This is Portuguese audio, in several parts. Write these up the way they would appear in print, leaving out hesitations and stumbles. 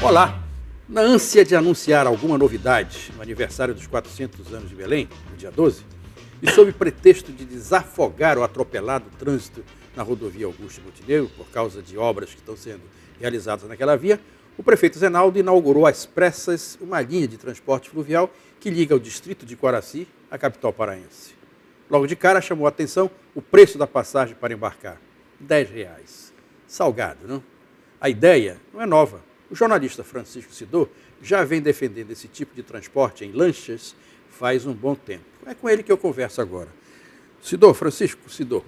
Olá! Na ânsia de anunciar alguma novidade no aniversário dos 400 anos de Belém, no dia 12, e sob pretexto de desafogar o atropelado trânsito na rodovia Augusto Montenegro, por causa de obras que estão sendo realizadas naquela via, o prefeito Zenaldo inaugurou às pressas uma linha de transporte fluvial que liga o distrito de Coraci à capital paraense. Logo de cara chamou a atenção o preço da passagem para embarcar, R$10. Salgado, não? A ideia não é nova. O jornalista Francisco Sidor já vem defendendo esse tipo de transporte em lanchas faz um bom tempo. É com ele que eu converso agora. Francisco Sidor,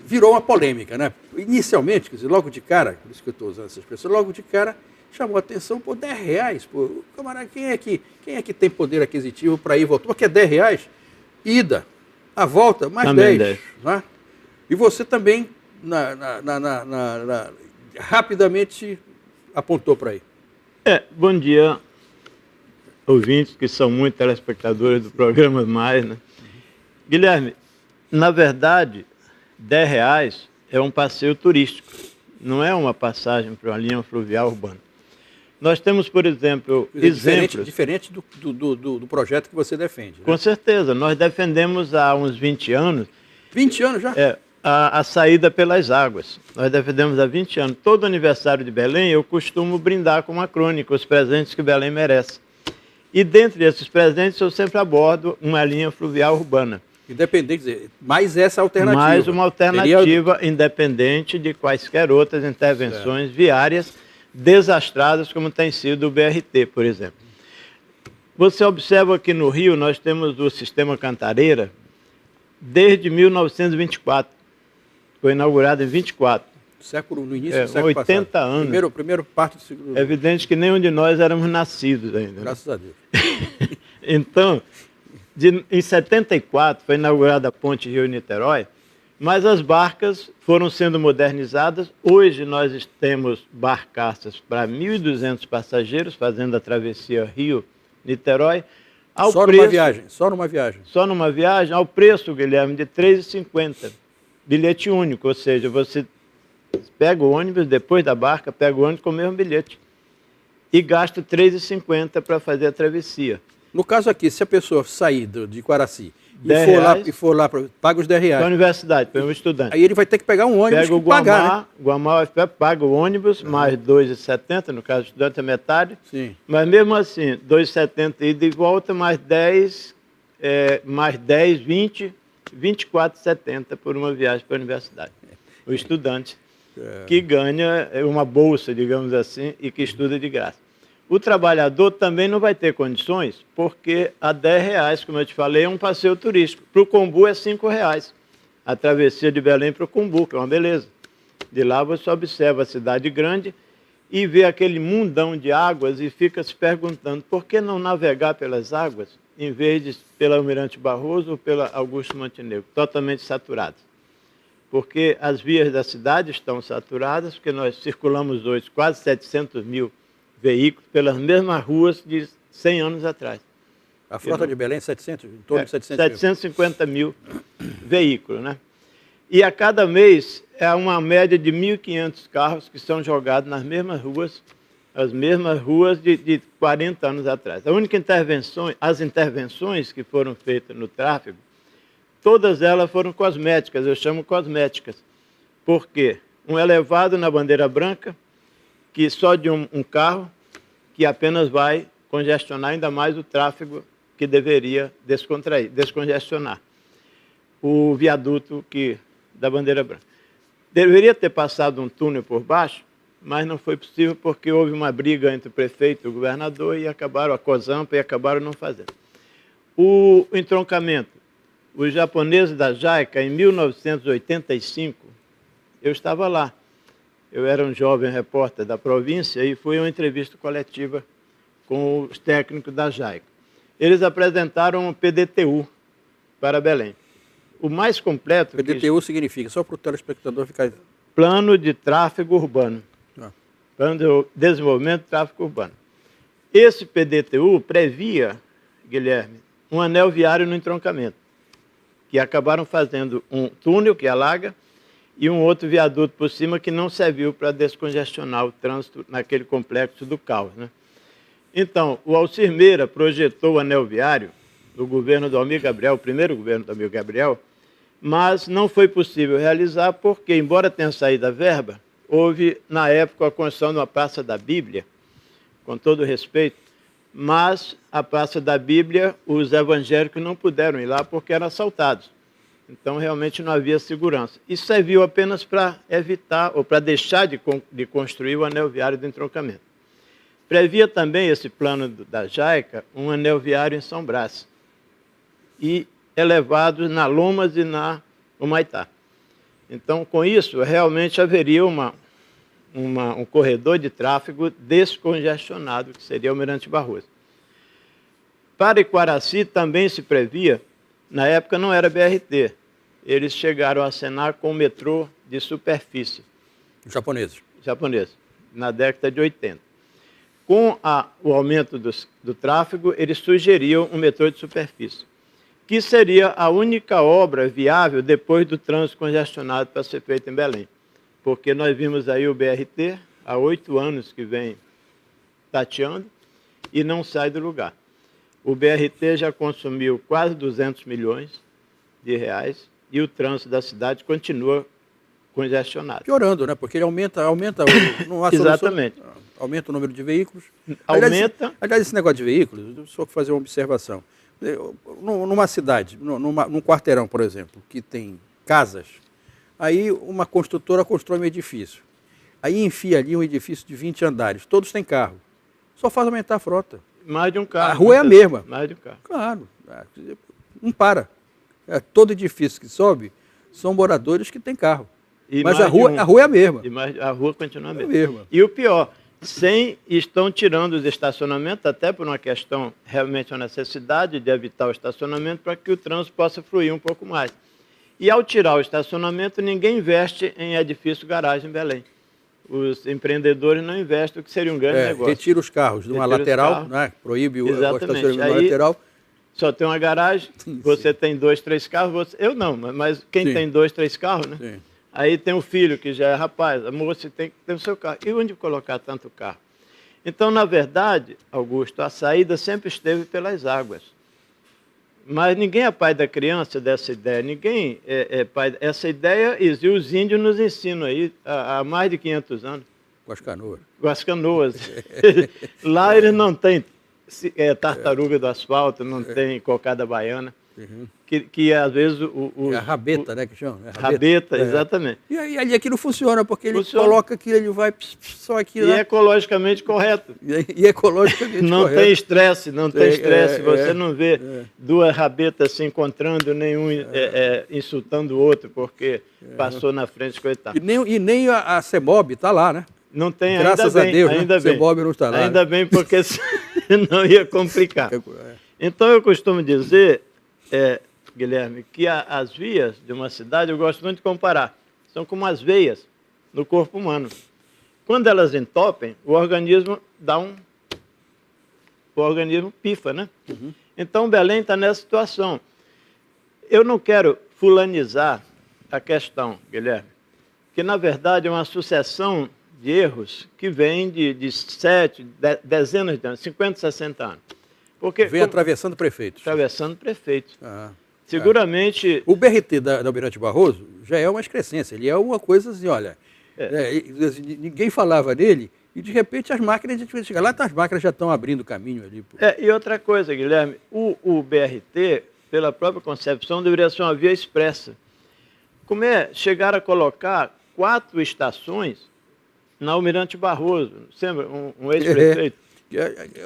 virou uma polêmica, né? Inicialmente, quer dizer, logo de cara, por isso que eu estou usando essa expressão, logo de cara chamou a atenção, por R$10, pô, camarada, quem é que tem poder aquisitivo para ir e voltar? Porque é R$10, ida, a volta, mais também 10. Né? E você também rapidamente apontou para aí. Bom dia, ouvintes, que são muitos telespectadores do programa Mais, né? Guilherme, na verdade, R$10 é um passeio turístico, não é uma passagem para uma linha fluvial urbana. Nós temos, por exemplo, exemplos... Diferente do projeto que você defende. Né? Com certeza, nós defendemos há uns 20 anos... 20 anos já? A saída pelas águas. Nós defendemos há 20 anos. Todo aniversário de Belém eu costumo brindar com uma crônica, os presentes que Belém merece. E dentre esses presentes eu sempre abordo uma linha fluvial urbana. Independente, mais essa alternativa. Mais uma alternativa independente de quaisquer outras intervenções viárias desastradas, como tem sido o BRT, por exemplo. Você observa que no Rio nós temos o sistema Cantareira desde 1924. Foi inaugurado em 24. No início do século 80 passado. anos. Primeiro parte do segundo. É evidente que nenhum de nós éramos nascidos ainda. Graças a Deus. Então, em 74 foi inaugurada a ponte Rio-Niterói, mas as barcas foram sendo modernizadas. Hoje nós temos barcaças para 1.200 passageiros fazendo a travessia Rio-Niterói. Só numa viagem? Só numa viagem, ao preço, Guilherme, de R$3,50. Bilhete único, ou seja, você pega o ônibus, depois da barca, pega o ônibus com o mesmo bilhete e gasta R$3,50 para fazer a travessia. No caso aqui, se a pessoa sair de Coraci e for lá, paga os R$10. Para a universidade, para um estudante. Aí ele vai ter que pegar um ônibus e pagar, né? Guamá paga o ônibus, mais R$2,70, no caso do estudante é metade. Sim. Mas mesmo assim, R$2,70 ida e volta, mais 10, 20, R$24,70 por uma viagem para a universidade. O estudante que ganha uma bolsa, digamos assim, e que estuda de graça. O trabalhador também não vai ter condições, porque a R$10, como eu te falei, é um passeio turístico. Para o Combu é R$5. A travessia de Belém para o Combu, que é uma beleza. De lá você observa a cidade grande e vê aquele mundão de águas e fica se perguntando por que não navegar pelas águas em vez de pela Almirante Barroso ou pela Augusto Montenegro, totalmente saturadas. Porque as vias da cidade estão saturadas, porque nós circulamos hoje quase 700 mil veículos pelas mesmas ruas de 100 anos atrás. A frota de Belém é 700, em torno de 750 mil veículos, né? E a cada mês é uma média de 1.500 carros que são jogados nas mesmas ruas, as mesmas ruas de 40 anos atrás. A única as intervenções que foram feitas no tráfego, todas elas foram cosméticas, eu chamo cosméticas. Por quê? Um elevado na bandeira branca, que só de um carro, que apenas vai congestionar ainda mais o tráfego que deveria descongestionar. O viaduto da bandeira branca. Deveria ter passado um túnel por baixo, mas não foi possível porque houve uma briga entre o prefeito e o governador e acabaram a COSAMPA e acabaram não fazendo. O entroncamento. Os japoneses da JICA, em 1985, eu estava lá. Eu era um jovem repórter da província e fui a uma entrevista coletiva com os técnicos da JICA. Eles apresentaram um PDTU para Belém. O mais completo... PDTU significa, só para o telespectador ficar... Plano de Tráfego Urbano. Plano de Desenvolvimento de Tráfego Urbano. Esse PDTU previa, Guilherme, um anel viário no entroncamento, que acabaram fazendo um túnel que alaga e um outro viaduto por cima que não serviu para descongestionar o trânsito naquele complexo do caos, né? Então, o Alcir Meira projetou o anel viário no governo do Almir Gabriel, o primeiro governo do Almir Gabriel, mas não foi possível realizar porque, embora tenha saído a verba, houve, na época, a construção de uma Praça da Bíblia, com todo respeito, mas a Praça da Bíblia, os evangélicos não puderam ir lá porque eram assaltados. Então, realmente não havia segurança. Isso serviu apenas para evitar ou para deixar de construir o anel viário do entroncamento. Previa também esse plano da JAICA um anel viário em São Brás e elevados na Lomas e na Humaitá. Então, com isso, realmente haveria um corredor de tráfego descongestionado, que seria o Almirante Barroso. Para Iquaracy também se previa, na época não era BRT, eles chegaram a acenar com o metrô de superfície. Japoneses. Japoneses, na década de 80. Com o aumento do tráfego, eles sugeriam um metrô de superfície, que seria a única obra viável depois do trânsito congestionado para ser feito em Belém. Porque nós vimos aí o BRT, há 8 anos que vem tateando, e não sai do lugar. O BRT já consumiu quase 200 milhões de reais e o trânsito da cidade continua congestionado. Piorando, né? Porque ele aumenta não há Exatamente. Solução, aumenta o número de veículos. Aumenta. Aliás, esse negócio de veículos, eu só fazer uma observação. Numa cidade, num quarteirão, por exemplo, que tem casas, aí uma construtora constrói um edifício. Aí enfia ali um edifício de 20 andares. Todos têm carro. Só faz aumentar a frota. Mais de um carro. A rua é a mesma. Mais de um carro. Claro. Não para. Todo edifício que sobe são moradores que têm carro. Mas a rua é a mesma. A rua continua a mesma. E o pior, estão tirando os estacionamentos, até por uma questão, realmente uma necessidade de evitar o estacionamento para que o trânsito possa fluir um pouco mais. E ao tirar o estacionamento, ninguém investe em edifício garagem em Belém. Os empreendedores não investem, o que seria um grande negócio. Retira os carros de uma lateral, né? Proíbe o estacionamento na lateral. Só tem uma garagem, você tem 2, 3 carros, eu não, mas quem tem 2, 3 carros, né? Sim. Aí tem o filho que já é rapaz, a moça tem que ter o seu carro. E onde colocar tanto carro? Então, na verdade, Augusto, a saída sempre esteve pelas águas. Mas ninguém é pai da criança dessa ideia, ninguém é pai. Essa ideia, e os índios nos ensinam aí há mais de 500 anos. Com as canoas. Lá eles não têm tartaruga do asfalto, não tem cocada baiana. Uhum. Que às vezes é a rabeta, né, que chama? Rabeta, exatamente. E ali aquilo funciona, porque ele coloca que ele vai só aqui. E ecologicamente correto. E ecologicamente não correto. Tem estresse, não tem estresse. Você não vê duas rabetas se encontrando, nenhum insultando o outro, porque passou na frente, coitado. E nem a CEMOB está lá, né? Não tem, graças ainda bem, a Deus, ainda né? bem. CEMOB não está lá. Ainda bem, porque não ia complicar. Então eu costumo dizer, Guilherme, que as vias de uma cidade, eu gosto muito de comparar, são como as veias no corpo humano. Quando elas entopem, o organismo o organismo pifa, né? Uhum. Então Belém está nessa situação. Eu não quero fulanizar a questão, Guilherme, que na verdade é uma sucessão de erros que vem de 7, dezenas de anos, 50, 60 anos. Porque, vem atravessando prefeitos. Atravessando prefeitos. Seguramente... O BRT da Almirante Barroso já é uma excrescência. Ele é uma coisa assim, olha... ninguém falava nele e, de repente, as máquinas... A gente vai chegar lá, as máquinas já estão abrindo caminho ali. E outra coisa, Guilherme, o BRT, pela própria concepção, deveria ser uma via expressa. Como chegar a colocar 4 estações na Almirante Barroso, sempre um ex-prefeito.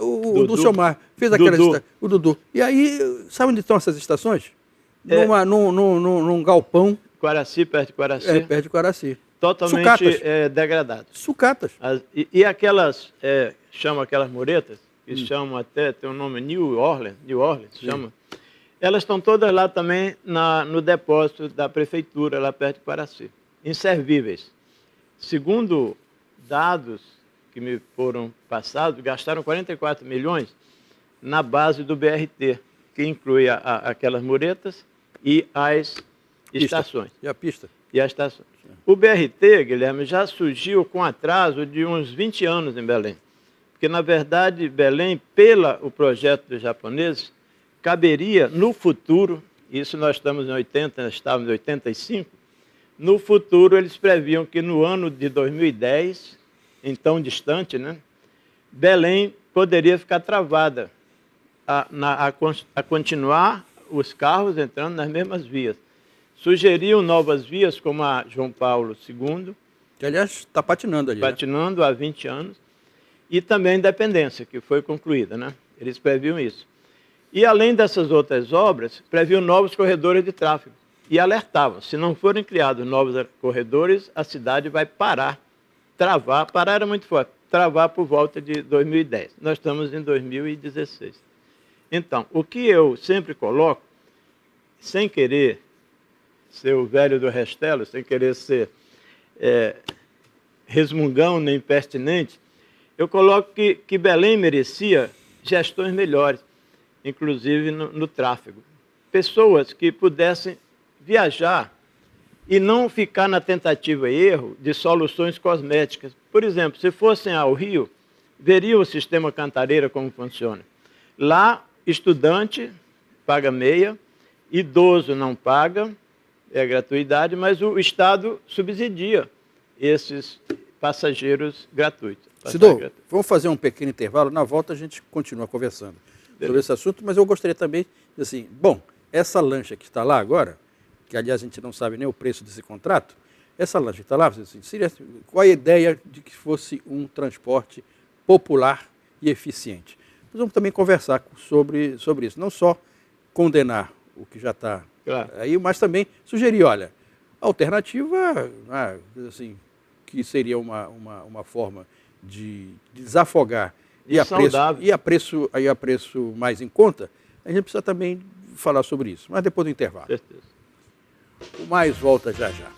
O Dulciomar fez aquela estação, o Dudu. E aí, sabe onde estão essas estações? Num galpão. Quaracy, perto de Quaracy. Perto de Quaracy. Totalmente degradado. Sucatas. E aquelas, chamam aquelas muretas, que chamam até, tem um nome, New Orleans, chama. Elas estão todas lá também no depósito da prefeitura, lá perto de Quaracy. Inservíveis. Segundo dados que me foram passados, gastaram 44 milhões na base do BRT, que inclui aquelas muretas e as estações. E a pista. E as estações. O BRT, Guilherme, já surgiu com atraso de uns 20 anos em Belém. Porque, na verdade, Belém, pelo projeto dos japoneses, caberia no futuro, isso nós estamos em 80, nós estávamos em 85, no futuro eles previam que no ano de 2010, então distante, né, Belém poderia ficar travada a continuar os carros entrando nas mesmas vias. Sugeriam novas vias, como a João Paulo II. Que, aliás, está patinando ali. Patinando, né? Há 20 anos. E também a Independência, que foi concluída, né? Eles previam isso. E, além dessas outras obras, previam novos corredores de tráfego. E alertavam, se não forem criados novos corredores, a cidade vai parar, travar. Parar era muito forte. Travar por volta de 2010. Nós estamos em 2016. Então, o que eu sempre coloco, sem querer ser o velho do Restelo, sem querer ser resmungão nem pertinente, eu coloco que Belém merecia gestões melhores, inclusive no tráfego. Pessoas que pudessem viajar e não ficar na tentativa e erro de soluções cosméticas. Por exemplo, se fossem ao Rio, veriam o sistema Cantareira como funciona. Lá, estudante paga meia, idoso não paga, é gratuidade, mas o Estado subsidia esses passageiros gratuitos. Sidor, vamos fazer um pequeno intervalo, na volta a gente continua conversando sobre esse assunto, mas eu gostaria também, assim, bom, essa lancha que está lá agora, que aliás a gente não sabe nem o preço desse contrato, essa lancha que está lá, assim, seria, qual a ideia de que fosse um transporte popular e eficiente? Nós vamos também conversar sobre isso, não só condenar o que já está aí, mas também sugerir, olha, a alternativa, assim, que seria uma forma de desafogar e a preço mais em conta, a gente precisa também falar sobre isso, mas depois do intervalo. Certeza. O Mais volta já já.